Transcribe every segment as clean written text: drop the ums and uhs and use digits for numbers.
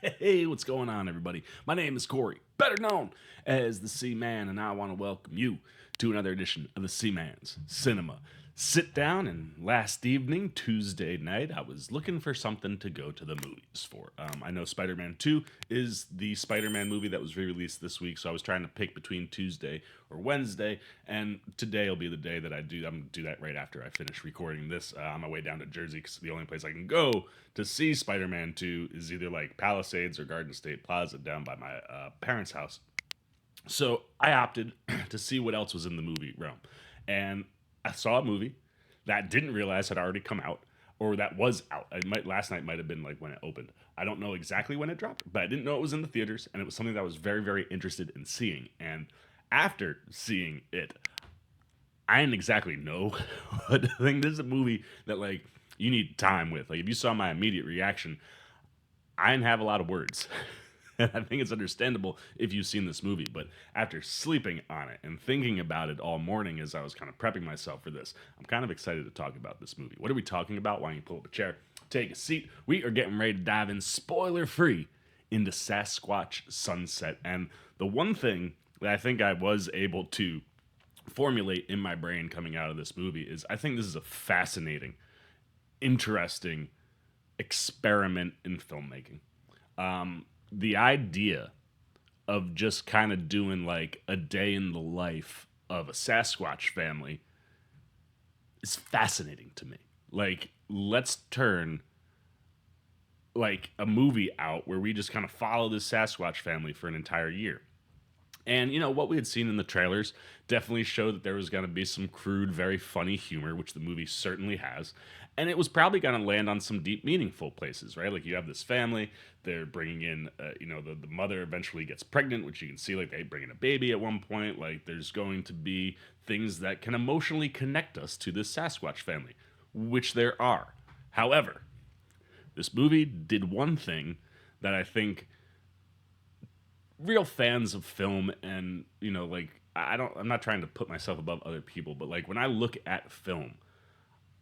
Hey, what's going on, everybody? My name is Corey, better known as the Seaman, and I want to welcome you to another edition of the Seaman's Cinema Sit Down. And last evening, Tuesday night, I was looking for something to go to the movies for. I know Spider-Man 2 is the Spider-Man movie that was re-released this week, so I was trying to pick between Tuesday or Wednesday, and today will be the day that I do. I'm going to do that right after I finish recording this on my way down to Jersey, because the only place I can go to see Spider-Man 2 is either like Palisades or Garden State Plaza down by my parents' house. So I opted to see what else was in the movie realm. And I saw a movie that I didn't realize had already come out, or that was out. Last night might have been like when it opened. I don't know exactly when it dropped, but I didn't know it was in the theaters, and it was something that I was very, very interested in seeing. And after seeing it, I didn't exactly know what to think. This is a movie that like you need time with. Like if you saw my immediate reaction, I didn't have a lot of words. I think it's understandable if you've seen this movie, but after sleeping on it and thinking about it all morning as I was kind of prepping myself for this, I'm kind of excited to talk about this movie. What are we talking about? Why don't you pull up a chair, take a seat? We are getting ready to dive in spoiler free into Sasquatch Sunset. And the one thing that I think I was able to formulate in my brain coming out of this movie is I think this is a fascinating, interesting experiment in filmmaking. The idea of just kind of doing like a day in the life of a Sasquatch family is fascinating to me. Like, let's turn like a movie out where we just kind of follow this Sasquatch family for an entire year. And what we had seen in the trailers definitely showed that there was going to be some crude, very funny humor, which the movie certainly has. And it was probably going to land on some deep, meaningful places, right? Like you have this family, they're bringing in, the mother eventually gets pregnant, which you can see, like they bring in a baby at one point. Like there's going to be things that can emotionally connect us to this Sasquatch family, which there are. However, this movie did one thing that I think real fans of film and like I'm not trying to put myself above other people, but like when I look at film,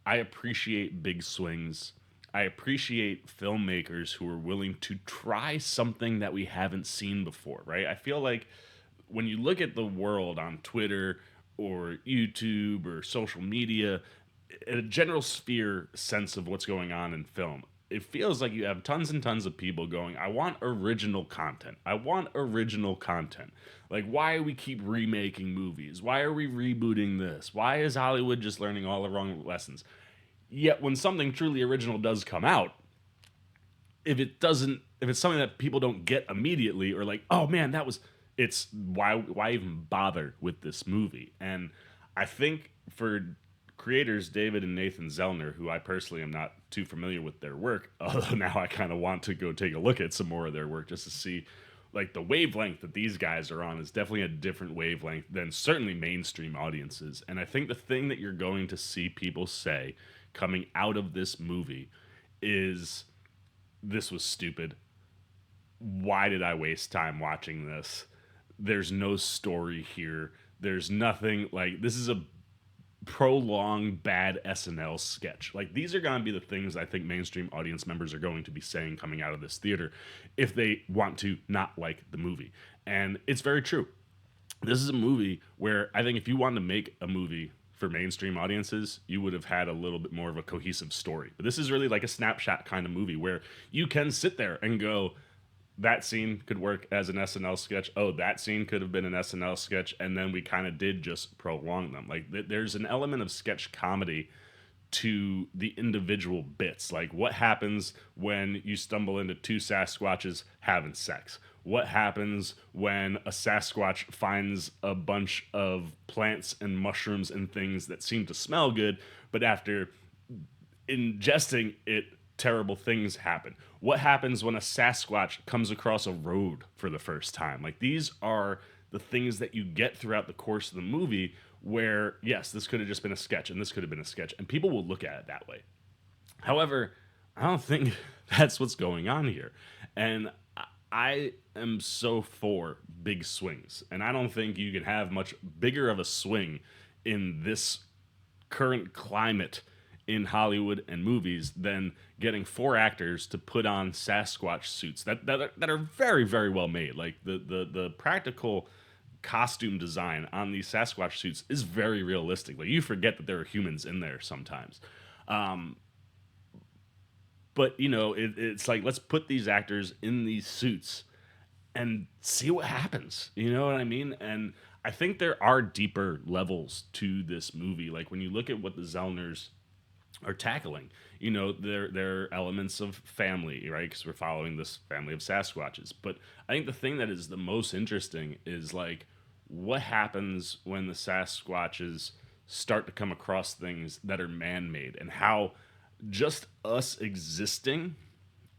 I appreciate big swings. I appreciate filmmakers who are willing to try something that we haven't seen before, right? I feel like when you look at the world on Twitter or YouTube or social media, in a general sphere sense of what's going on in film, it feels like you have tons and tons of people going, I want original content. I want original content. Like, why do we keep remaking movies? Why are we rebooting this? Why is Hollywood just learning all the wrong lessons? Yet when something truly original does come out, if it's something that people don't get immediately, or like, oh man, it's why even bother with this movie? And I think for creators David and Nathan Zellner, who I personally am not too familiar with their work, although now I kind of want to go take a look at some more of their work just to see like the wavelength that these guys are on is definitely a different wavelength than certainly mainstream audiences. And I think the thing that you're going to see people say coming out of this movie is, this was stupid. Why did I waste time watching this? There's no story here. There's nothing. Like, this is a prolonged bad SNL sketch. Like, these are going to be the things I think mainstream audience members are going to be saying coming out of this theater if they want to not like the movie. And it's very true. This is a movie where I think if you wanted to make a movie for mainstream audiences, you would have had a little bit more of a cohesive story. But this is really like a snapshot kind of movie where you can sit there and go, that scene could work as an SNL sketch. Oh, that scene could have been an SNL sketch. And then we kind of did just prolong them. Like, there's an element of sketch comedy to the individual bits. Like, what happens when you stumble into two Sasquatches having sex? What happens when a Sasquatch finds a bunch of plants and mushrooms and things that seem to smell good, but after ingesting it, terrible things happen? What happens when a Sasquatch comes across a road for the first time? Like, these are the things that you get throughout the course of the movie where, yes, this could have just been a sketch and this could have been a sketch, and people will look at it that way. However, I don't think that's what's going on here. And I am so for big swings, and I don't think you can have much bigger of a swing in this current climate in Hollywood and movies than getting 4 actors to put on Sasquatch suits that are very, very well made. Like the practical costume design on these Sasquatch suits is very realistic. Like you forget that there are humans in there sometimes. But it's like, let's put these actors in these suits and see what happens. You know what I mean? And I think there are deeper levels to this movie. Like when you look at what the Zellners are tackling, there are elements of family, right? Because we're following this family of Sasquatches. But I think the thing that is the most interesting is like what happens when the Sasquatches start to come across things that are man-made, and how just us existing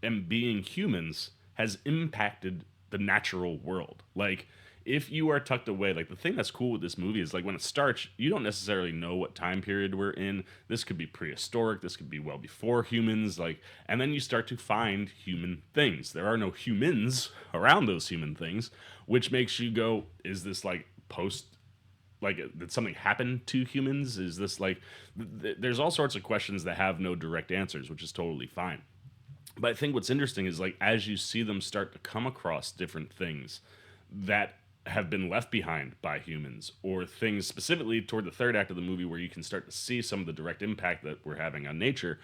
and being humans has impacted the natural world. Like if you are tucked away, like the thing that's cool with this movie is like when it starts, you don't necessarily know what time period we're in. This could be prehistoric, this could be well before humans, like, and then you start to find human things. There are no humans around those human things, which makes you go, is this like post, like did something happen to humans? Is this like there's all sorts of questions that have no direct answers, which is totally fine. But I think what's interesting is like as you see them start to come across different things that have been left behind by humans, or things specifically toward the third act of the movie where you can start to see some of the direct impact that we're having on nature.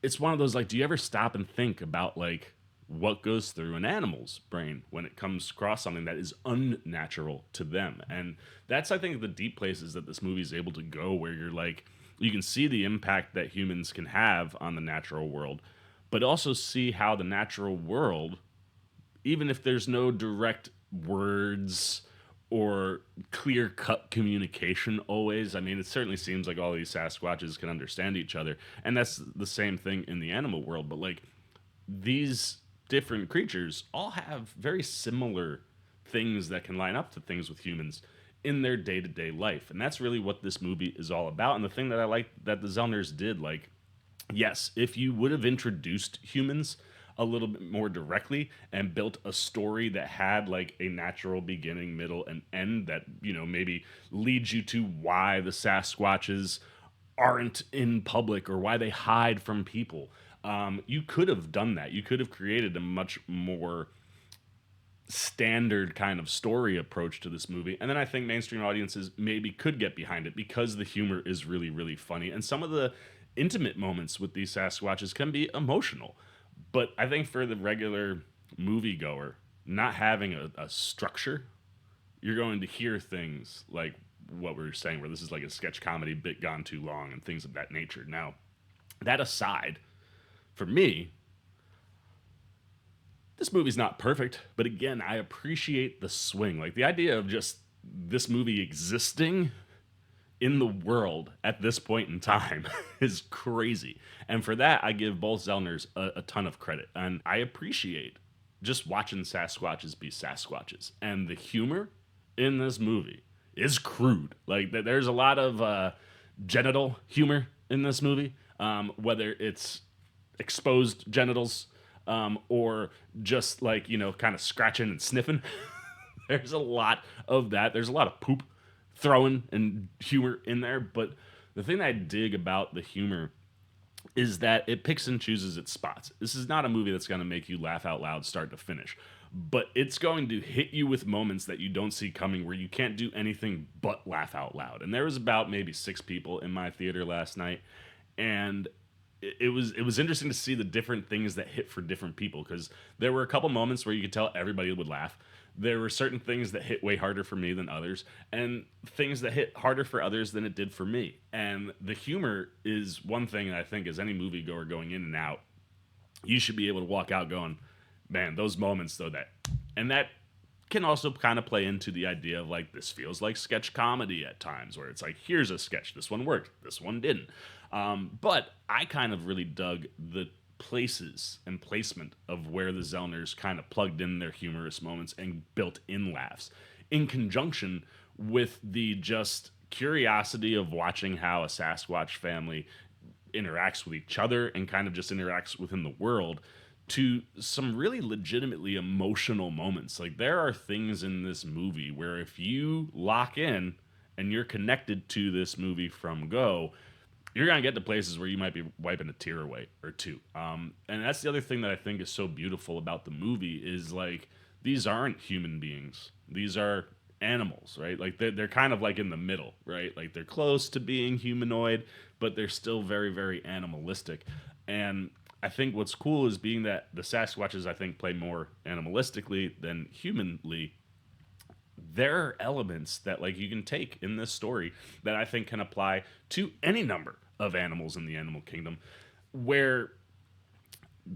It's one of those, like, do you ever stop and think about like what goes through an animal's brain when it comes across something that is unnatural to them? And that's, I think, the deep places that this movie is able to go, where you're like, you can see the impact that humans can have on the natural world, but also see how the natural world, even if there's no direct words or clear cut communication always. I mean, it certainly seems like all these Sasquatches can understand each other, and that's the same thing in the animal world. But like these different creatures all have very similar things that can line up to things with humans in their day-to-day life, and that's really what this movie is all about. And the thing that I like that the Zellners did, like, yes, if you would have introduced humans a little bit more directly and built a story that had like a natural beginning, middle, and end that, maybe leads you to why the Sasquatches aren't in public or why they hide from people. You could have done that. You could have created a much more standard kind of story approach to this movie. And then I think mainstream audiences maybe could get behind it because the humor is really, really funny. And some of the intimate moments with these Sasquatches can be emotional. But I think for the regular moviegoer, not having a structure, you're going to hear things like what we were saying, where this is like a sketch comedy bit gone too long and things of that nature. Now, that aside, for me, this movie's not perfect, but again, I appreciate the swing. Like the idea of just this movie existing in the world at this point in time is crazy. And for that, I give both Zellners a ton of credit. And I appreciate just watching Sasquatches be Sasquatches. And the humor in this movie is crude. Like, there's a lot of genital humor in this movie, whether it's exposed genitals or just like, kind of scratching and sniffing. There's a lot of that. There's a lot of poop throwing and humor in there. But the thing that I dig about the humor is that it picks and chooses its spots. This is not a movie that's going to make you laugh out loud start to finish, but it's going to hit you with moments that you don't see coming, where you can't do anything but laugh out loud. And there was about maybe 6 people in my theater last night, and it was interesting to see the different things that hit for different people, because there were a couple moments where you could tell everybody would laugh. There were certain things that hit way harder for me than others, and things that hit harder for others than it did for me. And the humor is one thing that I think, as any moviegoer going in and out, you should be able to walk out going, man, those moments though, and that can also kind of play into the idea of like, this feels like sketch comedy at times, where it's like, here's a sketch, this one worked, this one didn't. But I kind of really dug the places and placement of where the Zellners kind of plugged in their humorous moments and built in laughs, in conjunction with the just curiosity of watching how a Sasquatch family interacts with each other and kind of just interacts within the world, to some really legitimately emotional moments. Like, there are things in this movie where if you lock in and you're connected to this movie from go, you're gonna get to places where you might be wiping a tear away or two. And that's the other thing that I think is so beautiful about the movie is like these aren't human beings; these are animals, right? Like they're kind of like in the middle, right? Like they're close to being humanoid, but they're still very very animalistic. And I think what's cool is being that the Sasquatches I think play more animalistically than humanly. There are elements that like you can take in this story that I think can apply to any number of animals in the animal kingdom where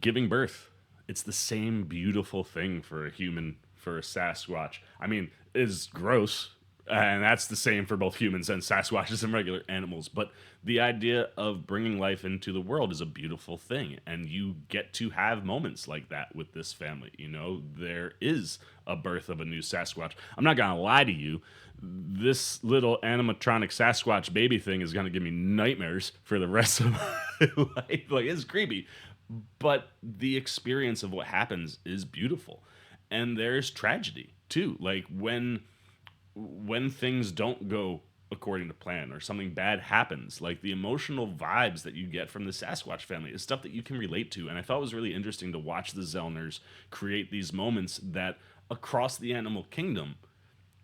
giving birth, it's the same beautiful thing for a human, for a Sasquatch. I mean, is gross, and that's the same for both humans and Sasquatches and regular animals. But the idea of bringing life into the world is a beautiful thing, and you get to have moments like that with this family. You know, there is a birth of a new Sasquatch. I'm not gonna lie to you. This little animatronic Sasquatch baby thing is gonna give me nightmares for the rest of my life. Like it's creepy, but the experience of what happens is beautiful, and there's tragedy too. Like when things don't go according to plan or something bad happens, like the emotional vibes that you get from the Sasquatch family is stuff that you can relate to. And I thought it was really interesting to watch the Zellners create these moments that across the animal kingdom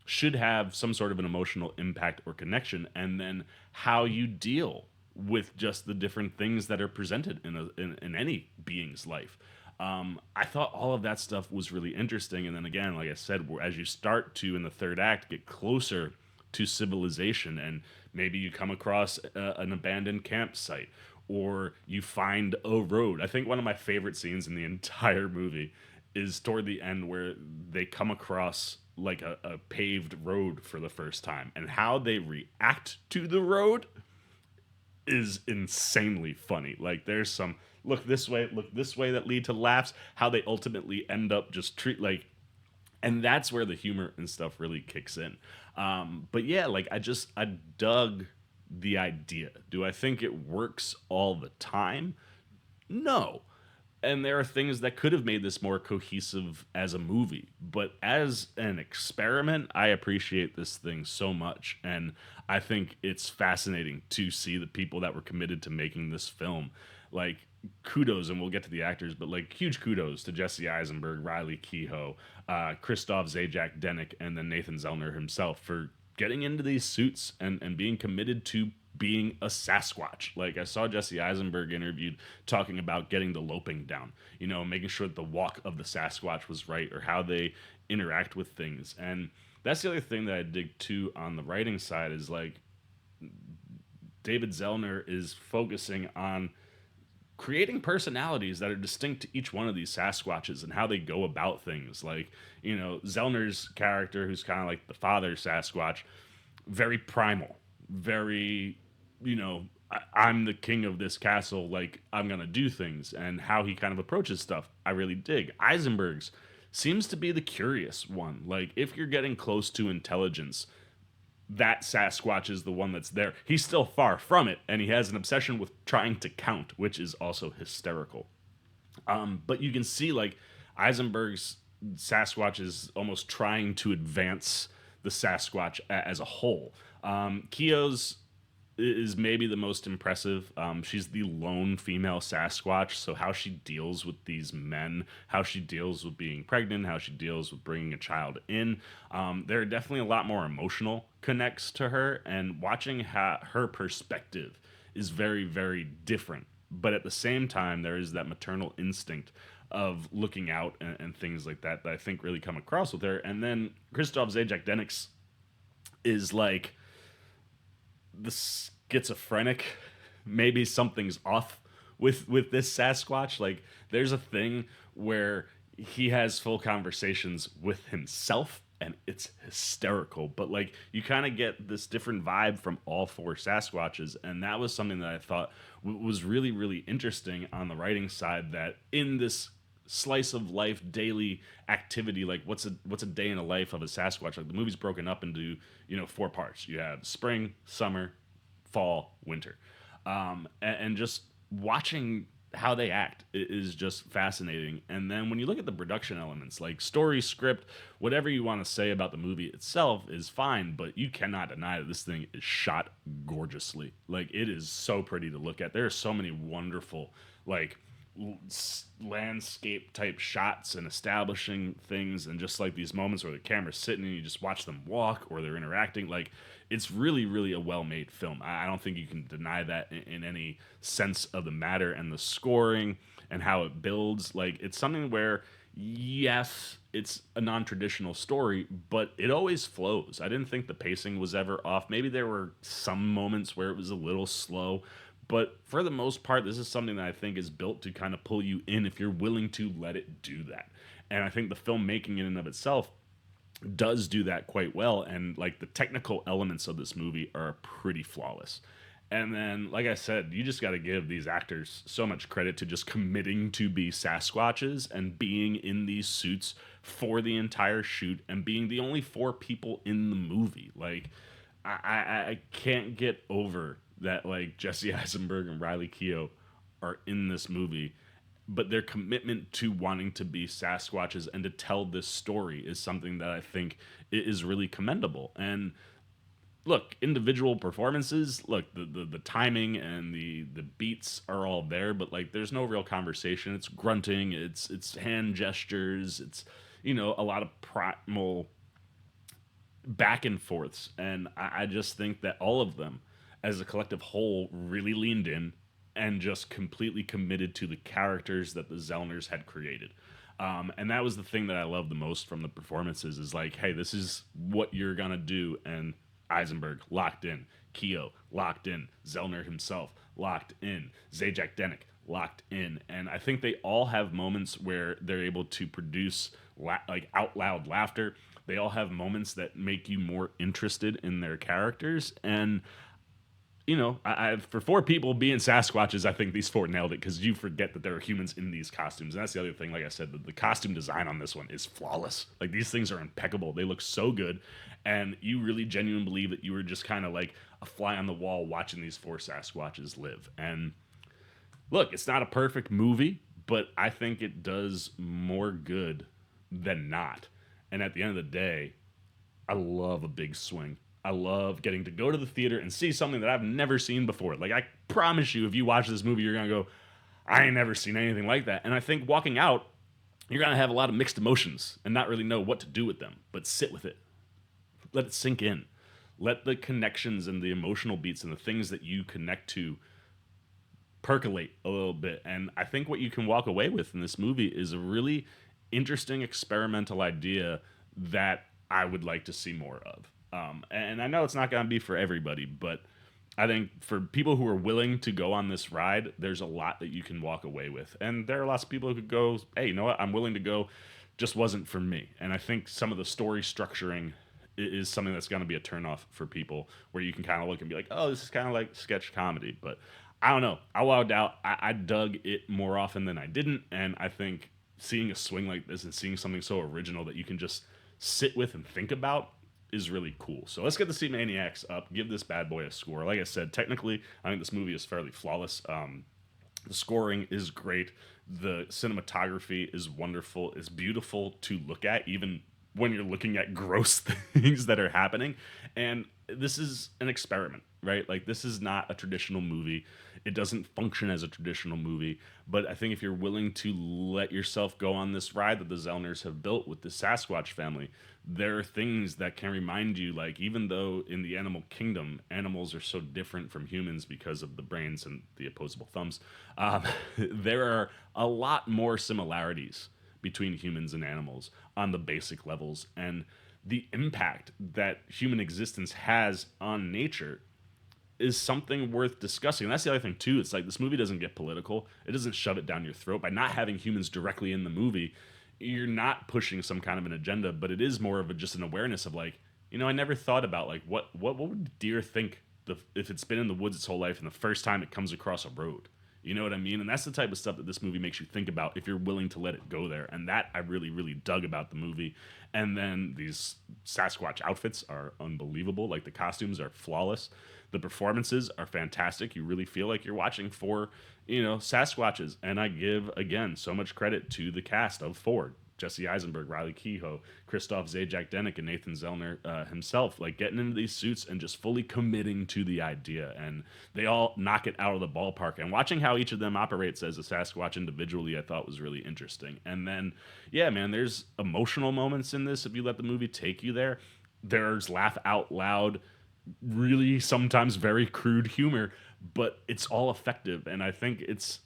should have some sort of an emotional impact or connection, and then how you deal with just the different things that are presented in any being's life. I thought all of that stuff was really interesting, and then again, like I said, as you start to in the third act get closer to civilization, and maybe you come across an abandoned campsite, or you find a road. I think one of my favorite scenes in the entire movie is toward the end where they come across like a paved road for the first time, and how they react to the road is insanely funny. Like there's some look this way that lead to laughs, how they ultimately end up just treat like, and that's where the humor and stuff really kicks in. But yeah, like I dug the idea. Do I think it works all the time? No. And there are things that could have made this more cohesive as a movie, but as an experiment, I appreciate this thing so much, and I think it's fascinating to see the people that were committed to making this film. Like kudos, and we'll get to the actors, but like huge kudos to Jesse Eisenberg, Riley Keough, Christoph Zajac Denik, and then Nathan Zellner himself for getting into these suits and being committed to being a Sasquatch. Like I saw Jesse Eisenberg interviewed talking about getting the loping down, you know, making sure that the walk of the Sasquatch was right, or how they interact with things. And that's the other thing that I dig too on the writing side is like David Zellner is focusing on creating personalities that are distinct to each one of these Sasquatches and how they go about things. Like, you know, Zellner's character, who's kind of like the father Sasquatch, very primal, very, you know, I'm the king of this castle, like, I'm going to do things, and how he kind of approaches stuff, I really dig. Eisenberg's seems to be the curious one. Like, if you're getting close to intelligence, that Sasquatch is the one that's there. He's still far from it, and he has an obsession with trying to count, which is also hysterical. But you can see, like, Eisenberg's Sasquatch is almost trying to advance the Sasquatch as a whole. KEOUGH's is maybe the most impressive. She's the lone female Sasquatch, so how she deals with these men, how she deals with being pregnant, how she deals with bringing a child in. There are definitely a lot more emotional connects to her, and watching her perspective is very, very different. But at the same time, there is that maternal instinct of looking out and things like that that I think really come across with her. And then Christoph Zajac Denik is like the schizophrenic. Maybe something's off with this Sasquatch. Like there's a thing where he has full conversations with himself, and it's hysterical. But like you kind of get this different vibe from all four Sasquatches, and that was something that I thought was really really interesting on the writing side, that in this slice of life daily activity, like what's a day in the life of a Sasquatch. Like the movie's broken up into, you know, four parts. You have spring, summer, fall, winter, and just watching how they act is just fascinating. And then when you look at the production elements, like story, script, whatever you want to say about the movie itself is fine, but you cannot deny that this thing is shot gorgeously. Like, it is so pretty to look at. There are so many wonderful, like, landscape type shots and establishing things, and just like these moments where the camera's sitting and you just watch them walk or they're interacting. Like, it's really, really a well-made film. I don't think you can deny that in any sense of the matter. And the scoring and how it builds, like, it's something where, yes, it's a non-traditional story, but it always flows. I didn't think the pacing was ever off. Maybe there were some moments where it was a little slow, but for the most part, this is something that I think is built to kind of pull you in if you're willing to let it do that. And I think the filmmaking in and of itself does do that quite well. And like, the technical elements of this movie are pretty flawless. And then, like I said, you just got to give these actors so much credit to just committing to be Sasquatches and being in these suits for the entire shoot and being the only four people in the movie. Like, I can't get over that, like, Jesse Eisenberg and Riley Keough are in this movie, but their commitment to wanting to be Sasquatches and to tell this story is something that I think is really commendable. And look, individual performances, look, the timing and the beats are all there, but like, there's no real conversation. It's grunting, it's hand gestures, it's, you know, a lot of primal back and forths. And I just think that all of them as a collective whole really leaned in and just completely committed to the characters that the Zellners had created. And that was the thing that I loved the most from the performances, is like, hey, this is what you're gonna do. And Eisenberg locked in, Keough locked in, Zellner himself locked in, Zajac Denick locked in. And I think they all have moments where they're able to produce like out loud laughter. They all have moments that make you more interested in their characters. And you know, for four people being Sasquatches, I think these four nailed it, because you forget that there are humans in these costumes. And that's the other thing. Like I said, the costume design on this one is flawless. Like, these things are impeccable. They look so good. And you really genuinely believe that you were just kind of like a fly on the wall watching these four Sasquatches live. And look, it's not a perfect movie, but I think it does more good than not. And at the end of the day, I love a big swing. I love getting to go to the theater and see something that I've never seen before. Like, I promise you, if you watch this movie, you're going to go, I ain't never seen anything like that. And I think walking out, you're going to have a lot of mixed emotions and not really know what to do with them. But sit with it. Let it sink in. Let the connections and the emotional beats and the things that you connect to percolate a little bit. And I think what you can walk away with in this movie is a really interesting experimental idea that I would like to see more of. And I know it's not going to be for everybody, but I think for people who are willing to go on this ride, there's a lot that you can walk away with. And there are lots of people who could go, hey, you know what? I'm willing to go. Just wasn't for me. And I think some of the story structuring is something that's going to be a turnoff for people, where you can kind of look and be like, oh, this is kind of like sketch comedy. But I don't know. I wowed out. I dug it more often than I didn't. And I think seeing a swing like this and seeing something so original that you can just sit with and think about is really cool. So let's get the Sea Maniacs up. Give this bad boy a score. Like I said, technically, I think this movie is fairly flawless. The scoring is great. The cinematography is wonderful. It's beautiful to look at, even when you're looking at gross things that are happening. And this is an experiment, right? Like, this is not a traditional movie. It doesn't function as a traditional movie. But I think if you're willing to let yourself go on this ride that the Zellners have built with the Sasquatch family, there are things that can remind you, like, even though in the animal kingdom, animals are so different from humans because of the brains and the opposable thumbs, there are a lot more similarities between humans and animals on the basic levels. And the impact that human existence has on nature is something worth discussing. And that's the other thing too. It's like, this movie doesn't get political. It doesn't shove it down your throat. By not having humans directly in the movie, you're not pushing some kind of an agenda, but it is more of just an awareness of, like, you know, I never thought about, like, what would deer think if it's been in the woods its whole life and the first time it comes across a road. You know what I mean? And that's the type of stuff that this movie makes you think about if you're willing to let it go there. And that I really, really dug about the movie. And then these Sasquatch outfits are unbelievable. Like, the costumes are flawless. The performances are fantastic. You really feel like you're watching four, Sasquatches. And I give, again, so much credit to the cast of Ford. Jesse Eisenberg, Riley Keough, Christoph Zajac-Denick, and Nathan Zellner himself, like getting into these suits and just fully committing to the idea. And they all knock it out of the ballpark. And watching how each of them operates as a Sasquatch individually, I thought was really interesting. And then, yeah, man, there's emotional moments in this if you let the movie take you there. There's laugh out loud, really sometimes very crude humor, but it's all effective. And I think it's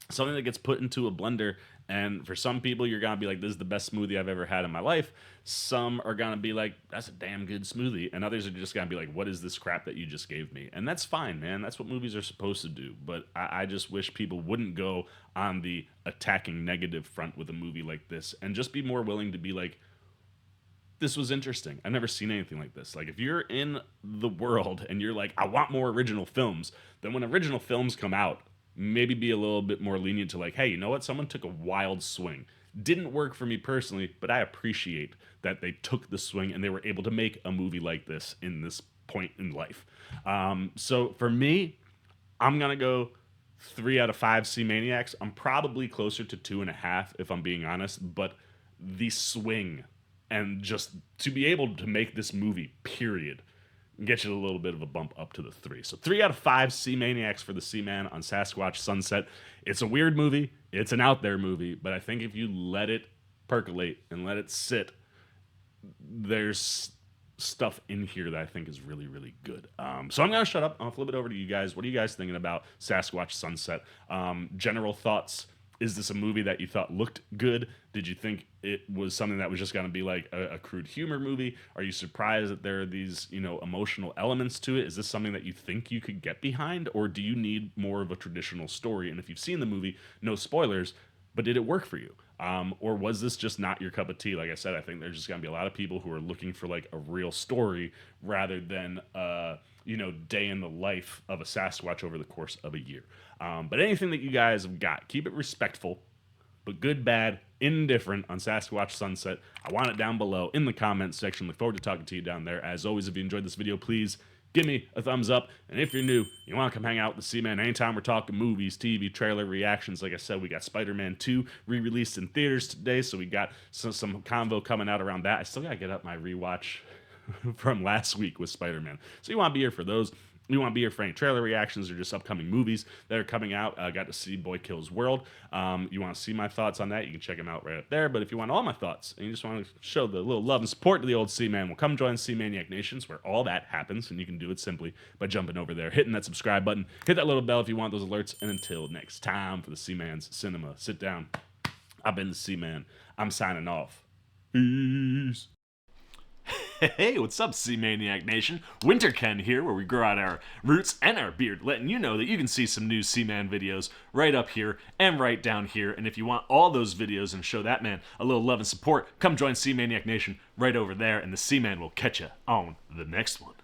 something that gets put into a blender. And for some people, you're going to be like, this is the best smoothie I've ever had in my life. Some are going to be like, that's a damn good smoothie. And others are just going to be like, what is this crap that you just gave me? And that's fine, man. That's what movies are supposed to do. But I just wish people wouldn't go on the attacking negative front with a movie like this and just be more willing to be like, this was interesting. I've never seen anything like this. Like, if you're in the world and you're like, I want more original films, then when original films come out, maybe be a little bit more lenient to like, hey, you know what? Someone took a wild swing. Didn't work for me personally, but I appreciate that they took the swing and they were able to make a movie like this in this point in life. So for me, I'm going to go 3 out of 5 Sea Maniacs. I'm probably closer to 2.5 if I'm being honest, but the swing and just to be able to make this movie, period, get you a little bit of a bump up to the 3. So 3 out of 5 Sea Maniacs for the Seaman on Sasquatch Sunset. It's a weird movie. It's an out there movie. But I think if you let it percolate and let it sit, there's stuff in here that I think is really, really good. So I'm going to shut up. I'll flip it over to you guys. What are you guys thinking about Sasquatch Sunset? General thoughts. Is this a movie that you thought looked good? Did you think it was something that was just going to be like a crude humor movie? Are you surprised that there are these, emotional elements to it? Is this something that you think you could get behind? Or do you need more of a traditional story? And if you've seen the movie, no spoilers, but did it work for you? Or was this just not your cup of tea? Like I said, I think there's just going to be a lot of people who are looking for like a real story rather than, day in the life of a Sasquatch over the course of a year. But anything that you guys have got, keep it respectful, but good, bad, indifferent on Sasquatch Sunset. I want it down below in the comments section. Look forward to talking to you down there. As always, if you enjoyed this video, please give me a thumbs up. And if you're new, you want to come hang out with the Seaman anytime we're talking movies, TV, trailer reactions. Like I said, we got Spider-Man 2 re-released in theaters today, so we got some convo coming out around that. I still got to get up my rewatch from last week with Spider-Man. So you want to be here for those. You want to be here for any trailer reactions or just upcoming movies that are coming out. I got to see Boy Kills World. You want to see my thoughts on that, you can check them out right up there. But if you want all my thoughts and you just want to show the little love and support to the old Seaman, well, come join Sea Maniac Nations where all that happens. And you can do it simply by jumping over there, hitting that subscribe button, hit that little bell if you want those alerts. And until next time for the Seaman's Cinema Sit Down, I've been the Seaman. I'm signing off. Peace. Hey, what's up, Sea Maniac Nation? Winter Ken here, where we grow out our roots and our beard, letting you know that you can see some new Seaman videos right up here and right down here. And if you want all those videos and show that man a little love and support, come join Sea Maniac Nation right over there, and the Seaman will catch you on the next one.